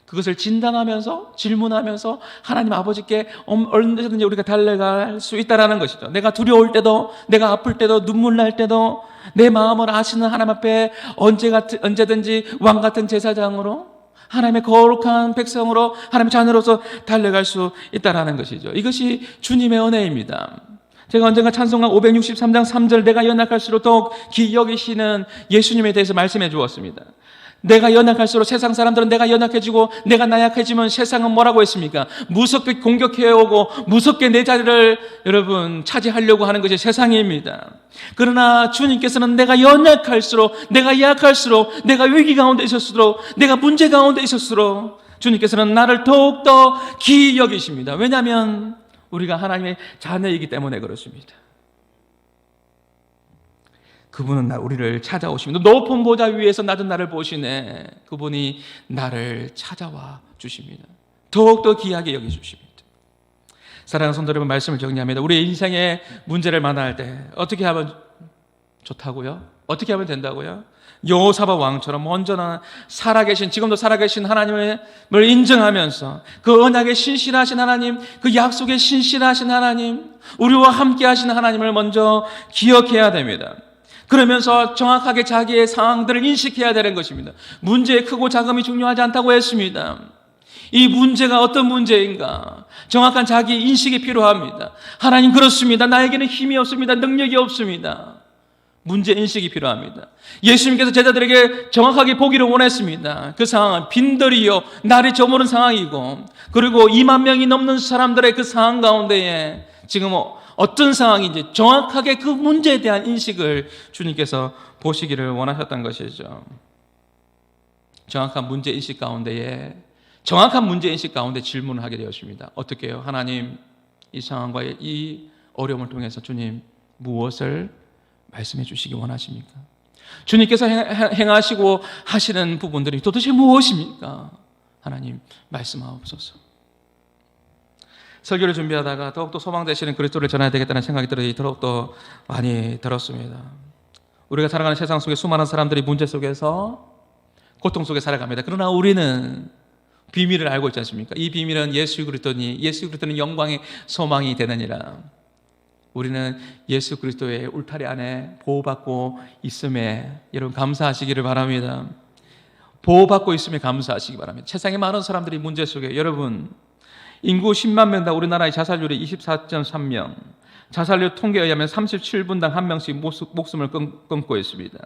그것을 진단하면서 질문하면서 하나님 아버지께 언제든지 우리가 달려갈 수 있다는 것이죠. 내가 두려울 때도, 내가 아플 때도, 눈물 날 때도 내 마음을 아시는 하나님 앞에 언제든지 왕같은 제사장으로, 하나님의 거룩한 백성으로, 하나님의 자녀로서 달려갈 수 있다는 것이죠. 이것이 주님의 은혜입니다. 제가 언젠가 찬송가 563장 3절, 내가 연약할수록 더욱 귀히 여기시는 예수님에 대해서 말씀해 주었습니다. 내가 연약할수록 세상 사람들은 내가 연약해지고 내가 나약해지면 세상은 뭐라고 했습니까? 무섭게 공격해오고 무섭게 내 자리를 여러분 차지하려고 하는 것이 세상입니다. 그러나 주님께서는 내가 연약할수록, 내가 약할수록, 내가 위기 가운데 있을수록, 내가 문제 가운데 있을수록 주님께서는 나를 더욱더 귀히 여기십니다. 왜냐하면 우리가 하나님의 자녀이기 때문에 그렇습니다. 그분은 우리를 찾아오십니다. 높은 보좌 위에서 낮은 나를 보시네. 그분이 나를 찾아와 주십니다. 더욱더 귀하게 여겨주십니다. 사랑하는 성도 여러분, 말씀을 정리합니다. 우리 인생의 문제를 만날 때 어떻게 하면 좋다고요? 어떻게 하면 된다고요? 여호사밧 왕처럼 먼저는 살아계신, 지금도 살아계신 하나님을 인정하면서 그 언약에 신실하신 하나님, 그 약속에 신실하신 하나님, 우리와 함께 하신 하나님을 먼저 기억해야 됩니다. 그러면서 정확하게 자기의 상황들을 인식해야 되는 것입니다. 문제의 크고 작음이 중요하지 않다고 했습니다. 이 문제가 어떤 문제인가? 정확한 자기 인식이 필요합니다. 하나님, 그렇습니다. 나에게는 힘이 없습니다. 능력이 없습니다. 문제 인식이 필요합니다. 예수님께서 제자들에게 정확하게 보기를 원했습니다. 그 상황은 빈들이요 날이 저무는 상황이고, 그리고 2만 명이 넘는 사람들의 그 상황 가운데에 지금 어떤 상황인지 정확하게 그 문제에 대한 인식을 주님께서 보시기를 원하셨던 것이죠. 정확한 문제인식 가운데 질문을 하게 되었습니다. 어떻게 해요? 하나님, 이 상황과 이 어려움을 통해서 주님 무엇을 말씀해 주시기 원하십니까? 주님께서 행하시고 하시는 부분들이 도대체 무엇입니까? 하나님, 말씀하옵소서. 설교를 준비하다가 더욱더 소망 되시는 그리스도를 전해야 되겠다는 생각이 더욱더 많이 들었습니다. 우리가 살아가는 세상 속에 수많은 사람들이 문제 속에서, 고통 속에 살아갑니다. 그러나 우리는 비밀을 알고 있지 않습니까? 이 비밀은 예수 그리스도는 영광의 소망이 되느니라. 우리는 예수 그리스도의 울타리 안에 보호받고 있음에 여러분 감사하시기를 바랍니다. 보호받고 있음에 감사하시기 바랍니다. 세상에 많은 사람들이 문제 속에, 여러분 인구 10만 명당 우리나라의 자살률이 24.3명, 자살률 통계에 의하면 37분당 1명씩 목숨을 끊고 있습니다.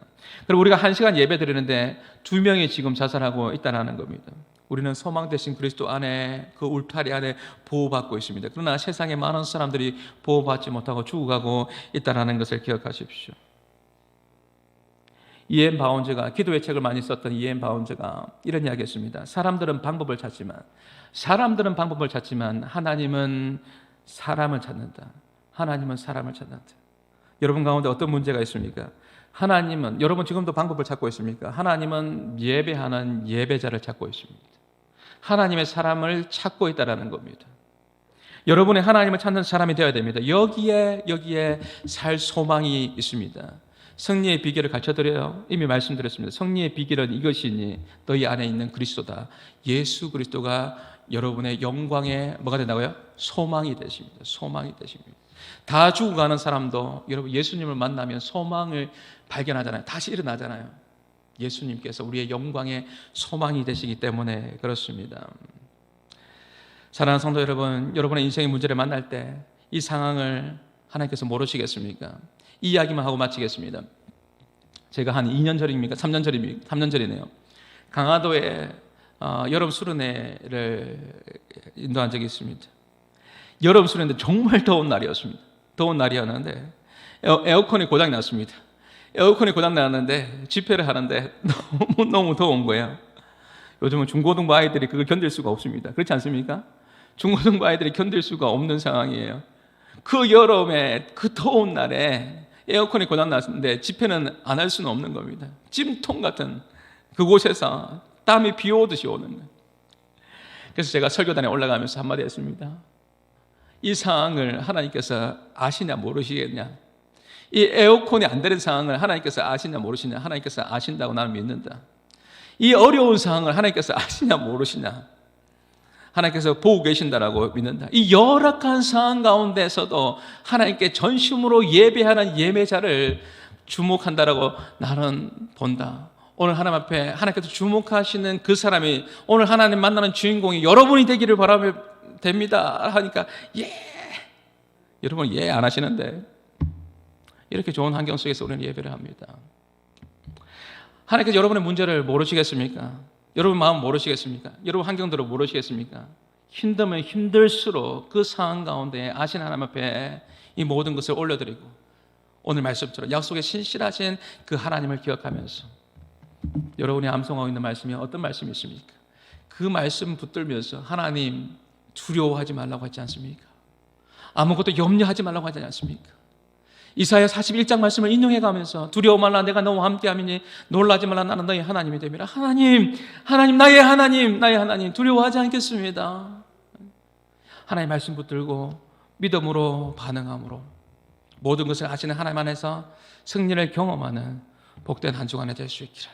그리고 우리가 1시간 예배 드리는데 2명이 지금 자살하고 있다는 겁니다. 우리는 소망 되신 그리스도 안에, 그 울타리 안에 보호받고 있습니다. 그러나 세상에 많은 사람들이 보호받지 못하고 죽어가고 있다는 것을 기억하십시오. 이엔 바운즈가, 기도의 책을 많이 썼던 이엔 바운즈가 이런 이야기했습니다. 사람들은 방법을 찾지만 하나님은 사람을 찾는다. 하나님은 사람을 찾는다. 여러분 가운데 어떤 문제가 있습니까? 하나님은, 여러분 지금도 방법을 찾고 있습니까? 하나님은 예배하는 예배자를 찾고 있습니다. 하나님의 사람을 찾고 있다는 겁니다. 여러분이 하나님을 찾는 사람이 되어야 됩니다. 여기에 살 소망이 있습니다. 승리의 비결을 가르쳐드려요. 이미 말씀드렸습니다. 승리의 비결은 이것이니 너희 안에 있는 그리스도다. 예수 그리스도가 여러분의 영광의 뭐가 된다고요? 소망이 되십니다. 소망이 되십니다. 다 죽어가는 사람도 여러분 예수님을 만나면 소망을 발견하잖아요. 다시 일어나잖아요. 예수님께서 우리의 영광의 소망이 되시기 때문에 그렇습니다. 사랑하는 성도 여러분, 여러분의 인생의 문제를 만날 때 이 상황을 하나님께서 모르시겠습니까? 이 이야기만 하고 마치겠습니다. 제가 한 2년 전입니까? 3년 전입니까? 3년 전이네요. 강화도에 여름 수련회를 인도한 적이 있습니다. 여름 수련회인데 정말 더운 날이었습니다. 더운 날이었는데 에어컨이 고장이 났습니다. 에어컨이 고장 났는데 집회를 하는데 너무 더운 거예요. 요즘은 중고등부 아이들이 그걸 견딜 수가 없습니다. 그렇지 않습니까? 중고등부 아이들이 견딜 수가 없는 상황이에요. 그 여름에 그 더운 날에 에어컨이 고장났는데 집회는 안 할 수는 없는 겁니다. 찜통 같은 그곳에서 땀이 비 오듯이 오는 거예요. 그래서 제가 설교단에 올라가면서 한마디 했습니다. 이 상황을 하나님께서 아시냐 모르시겠냐, 이 에어컨이 안 되는 상황을 하나님께서 아시냐 모르시냐, 하나님께서 아신다고 나는 믿는다. 이 어려운 상황을 하나님께서 아시냐 모르시냐, 하나님께서 보고 계신다라고 믿는다. 이 열악한 상황 가운데서도 하나님께 전심으로 예배하는 예배자를 주목한다라고 나는 본다. 오늘 하나님 앞에 하나님께서 주목하시는 그 사람이, 오늘 하나님 만나는 주인공이 여러분이 되기를 바라며 됩니다 하니까 여러분 안 하시는데, 이렇게 좋은 환경 속에서 우리는 예배를 합니다. 하나님께서 여러분의 문제를 모르시겠습니까? 여러분 마음 모르시겠습니까? 여러분 환경들을 모르시겠습니까? 힘들면 힘들수록 그 상황 가운데 아신 하나님 앞에 이 모든 것을 올려드리고, 오늘 말씀처럼 약속에 신실하신 그 하나님을 기억하면서, 여러분이 암송하고 있는 말씀이 어떤 말씀이 있습니까? 그 말씀 붙들면서 하나님 두려워하지 말라고 하지 않습니까? 아무것도 염려하지 말라고 하지 않습니까? 이사야 41장 말씀을 인용해 가면서 두려워 말라, 내가 너와 함께함이니 놀라지 말라, 나는 너의 하나님이 됨이라. 하나님 나의 하나님 두려워하지 않겠습니다. 하나님 말씀 붙들고 믿음으로 반응함으로 모든 것을 아시는 하나님 안에서 승리를 경험하는 복된 한 주간이 될 수 있기를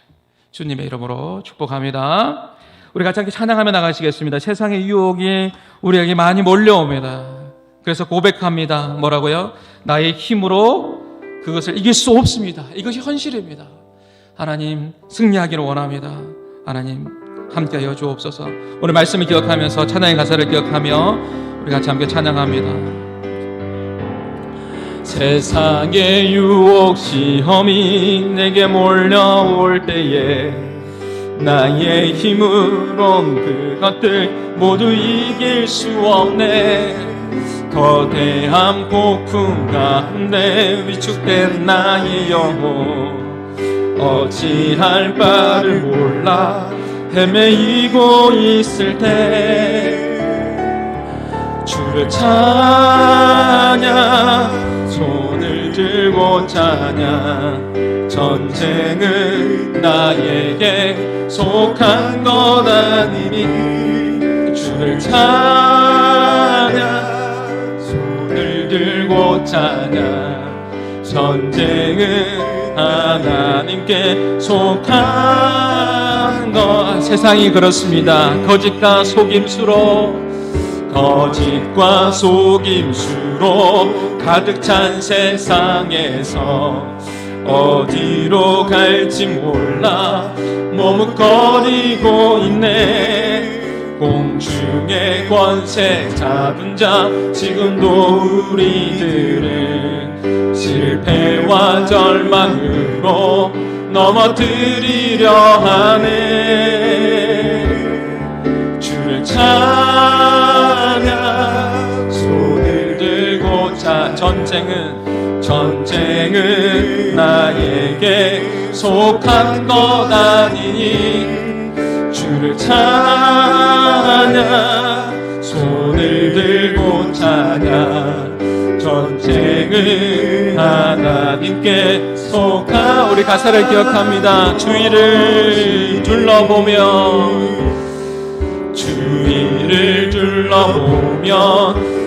주님의 이름으로 축복합니다. 우리 같이 함께 찬양하며 나가시겠습니다. 세상의 유혹이 우리에게 많이 몰려옵니다. 그래서 고백합니다. 뭐라고요? 나의 힘으로 그것을 이길 수 없습니다. 이것이 현실입니다. 하나님 승리하기를 원합니다. 하나님 함께하여 주옵소서. 오늘 말씀을 기억하면서 찬양의 가사를 기억하며 우리 같이 함께 찬양합니다. 세상의 유혹 시험이 내게 몰려올 때에 나의 힘으론 그것들 모두 이길 수 없네. 거대한 폭풍 가운데 위축된 나의 영혼 어찌할 바를 몰라 헤매이고 있을 때 주를 찬양, 손을 들고 찬양. 전쟁은 나에게 속한 것 아니니 주를 찬양, 손을 들고 찬양. 전쟁은 하나님께 속한 것. 세상이 그렇습니다. 거짓과 속임수로 가득 찬 세상에서 어디로 갈지 몰라 머뭇거리고 있네. 공중의 권세 잡은 자 지금도 우리들은 실패와 절망으로 넘어뜨리려 하네. 주를 찬양, 손을 들고 전쟁은 나에게 속한 것 아니니 주를 찬양, 손을 들고 찬양. 전쟁은 하나님께 속한. 우리 가사를 기억합니다. 주위를 둘러보면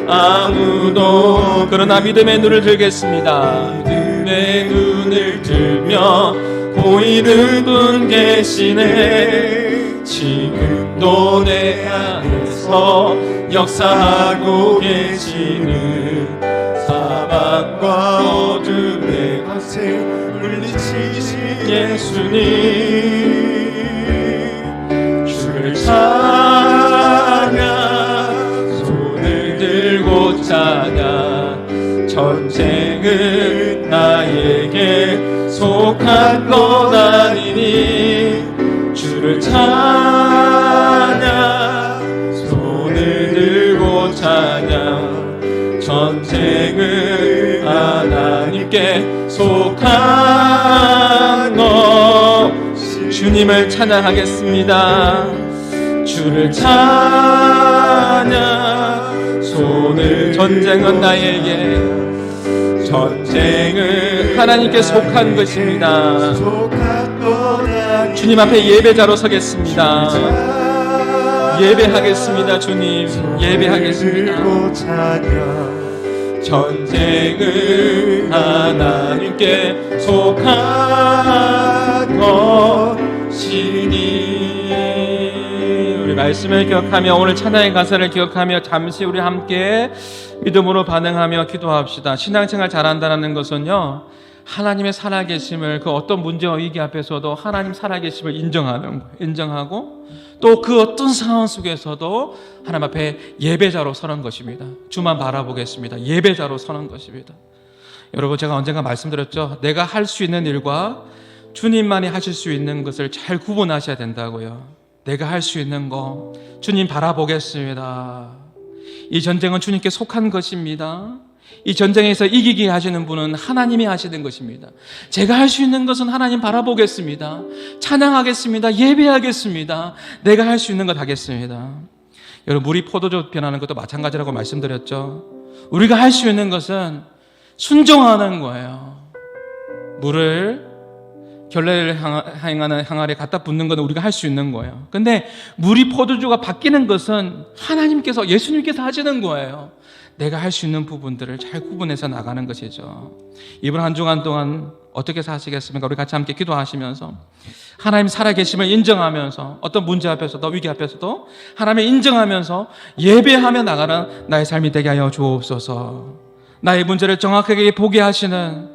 아무도. 그러나 믿음의 눈을 들겠습니다. 믿음의 눈을 들면 보이는 분 계시네. 지금도 내 안에서 역사하고 계시는 사방과 어둠의 권세 물리치신 예수님. 주를 찬양, 손을 들고 찬양. 전쟁은 나에게 속한 것 아니니 주를 찬양, 손을 들고 찬양. 전쟁은 하나님께 속한 것. 주님을 찬양하겠습니다. 주를 찬양, 손을. 전쟁은 나에게 전쟁은 하나님께 속한 것입니다. 주님 앞에 예배자로 서겠습니다. 예배하겠습니다. 주님 예배하겠습니다. 전쟁은 하나님께 속한 것이니. 우리 말씀을 기억하며 오늘 찬양의 가사를 기억하며 잠시 우리 함께 믿음으로 반응하며 기도합시다. 신앙생활 잘한다는 것은요, 하나님의 살아계심을 그 어떤 문제와 위기 앞에서도 하나님 살아계심을 인정하고 또 그 어떤 상황 속에서도 하나님 앞에 예배자로 서는 것입니다. 주만 바라보겠습니다. 예배자로 서는 것입니다. 여러분, 제가 언젠가 말씀드렸죠. 내가 할 수 있는 일과 주님만이 하실 수 있는 것을 잘 구분하셔야 된다고요. 내가 할 수 있는 거 주님 바라보겠습니다. 이 전쟁은 주님께 속한 것입니다. 이 전쟁에서 이기게 하시는 분은 하나님이 하시는 것입니다. 제가 할 수 있는 것은 하나님 바라보겠습니다. 찬양하겠습니다. 예배하겠습니다. 내가 할 수 있는 것 하겠습니다. 여러분, 물이 포도주 변하는 것도 마찬가지라고 말씀드렸죠. 우리가 할 수 있는 것은 순종하는 거예요. 물을 결례를 행하는 항아리에 갖다 붓는 건 우리가 할 수 있는 거예요. 근데 물이 포도주가 바뀌는 것은 하나님께서, 예수님께서 하시는 거예요. 내가 할 수 있는 부분들을 잘 구분해서 나가는 것이죠. 이번 한 주간 동안 어떻게 사시겠습니까? 우리 같이 함께 기도하시면서 하나님 살아계심을 인정하면서 어떤 문제 앞에서도 위기 앞에서도 하나님을 인정하면서 예배하며 나가는 나의 삶이 되게 하여 주옵소서. 나의 문제를 정확하게 보게 하시는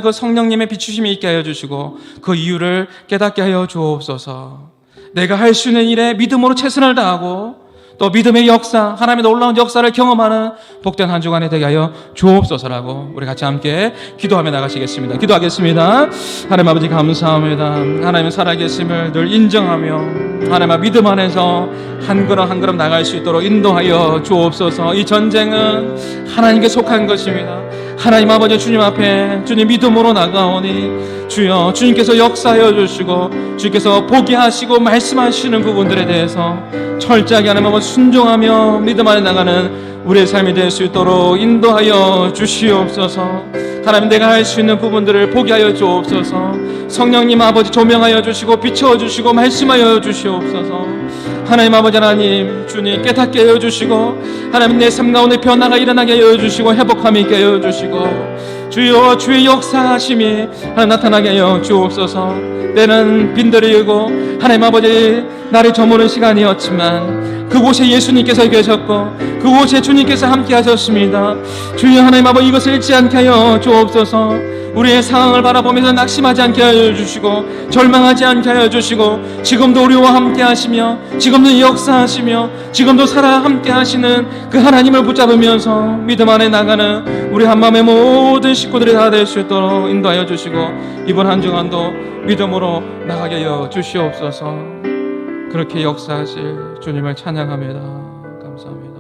그 성령님의 비추심이 있게 하여 주시고 그 이유를 깨닫게 하여 주옵소서. 내가 할 수 있는 일에 믿음으로 최선을 다하고 또 믿음의 역사, 하나님의 놀라운 역사를 경험하는 복된 한 주간이 되게 하여 주옵소서라고 우리 같이 함께 기도하며 나가시겠습니다. 기도하겠습니다. 하나님 아버지 감사합니다. 하나님의 살아계심을 늘 인정하며 하나님의 믿음 안에서 한 걸음 한 걸음 나갈 수 있도록 인도하여 주옵소서. 이 전쟁은 하나님께 속한 것입니다. 하나님 아버지 주님 앞에 주님 믿음으로 나가오니 주여, 주님께서 역사하여 주시고 주님께서 보게 하시고 말씀하시는 부분들에 대해서 철저하게 하나님 아버지 순종하며 믿음 안에 나가는 우리의 삶이 될 수 있도록 인도하여 주시옵소서. 하나님, 내가 할 수 있는 부분들을 보게 하여 주옵소서. 성령님 아버지 조명하여 주시고 비춰주시고 말씀하여 주시옵소서. 하나님 아버지 하나님 주님 깨닫게 하여 주시고 하나님 내 삶 가운데 변화가 일어나게 하여 주시고 회복함이 있게 하여 주시고 주여, 주의 역사하심이 나타나게 하여 주옵소서. 때는 빈들이고 하나님 아버지 나를 저무는 시간이었지만 그곳에 예수님께서 계셨고 그곳에 주님께서 함께 하셨습니다. 주여 하나님 아버지 이것을 잊지 않게 하여 주옵소서. 우리의 상황을 바라보면서 낙심하지 않게 하여 주시고 절망하지 않게 하여 주시고 지금도 우리와 함께 하시며 지금도 역사하시며 지금도 살아 함께 하시는 그 하나님을 붙잡으면서 믿음 안에 나가는 우리 한마음의 모든 식구들이 다 될 수 있도록 인도하여 주시고 이번 한 주간도 믿음으로 나가게 하여 주시옵소서. 그렇게 역사하실 주님을 찬양합니다. 감사합니다.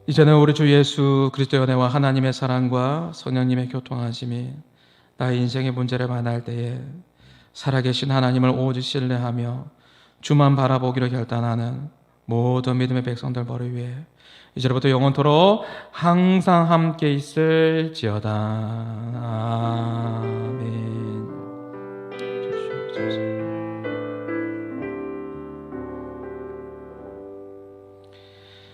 이제는 우리 주 예수 그리스도의 은혜와 하나님의 사랑과 성령님의 교통하심이 나의 인생의 문제를 만날 때에 살아계신 하나님을 오직 신뢰하며 주만 바라보기로 결단하는 모든 믿음의 백성들 머리 위에 이제부터 영원토록 항상 함께 있을지어다.